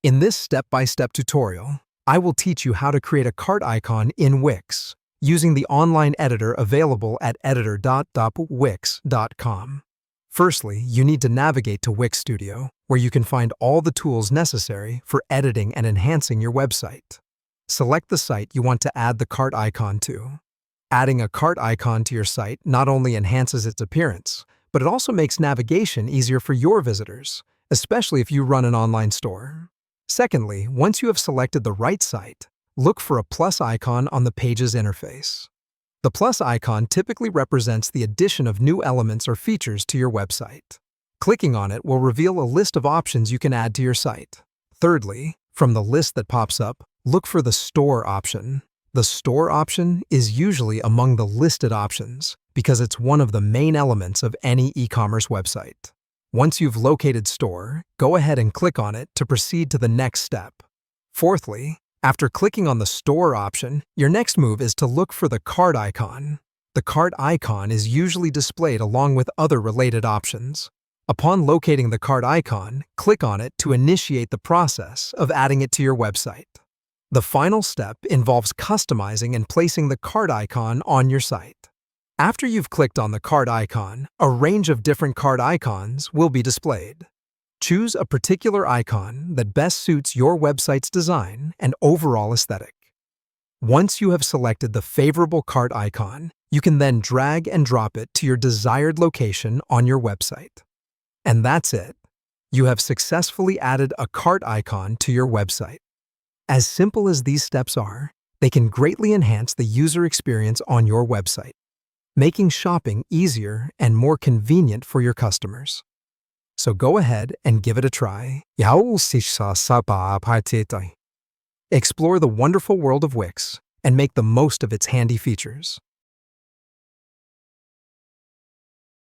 In this step-by-step tutorial, I will teach you how to create a cart icon in Wix using the online editor available at editor.wix.com. Firstly, you need to navigate to Wix Studio, where you can find all the tools necessary for editing and enhancing your website. Select the site you want to add the cart icon to. Adding a cart icon to your site not only enhances its appearance, but it also makes navigation easier for your visitors, especially if you run an online store. Secondly, once you have selected the right site, look for a plus icon on the page's interface. The plus icon typically represents the addition of new elements or features to your website. Clicking on it will reveal a list of options you can add to your site. Thirdly, from the list that pops up, look for the Store option. The Store option is usually among the listed options because it's one of the main elements of any e-commerce website. Once you've located Store, go ahead and click on it to proceed to the next step. Fourthly, after clicking on the Store option, your next move is to look for the cart icon. The cart icon is usually displayed along with other related options. Upon locating the cart icon, click on it to initiate the process of adding it to your website. The final step involves customizing and placing the cart icon on your site. After you've clicked on the cart icon, a range of different cart icons will be displayed. Choose a particular icon that best suits your website's design and overall aesthetic. Once you have selected the favorable cart icon, you can then drag and drop it to your desired location on your website. And that's it. You have successfully added a cart icon to your website. As simple as these steps are, they can greatly enhance the user experience on your website, making shopping easier and more convenient for your customers. So go ahead and give it a try. Explore the wonderful world of Wix and make the most of its handy features.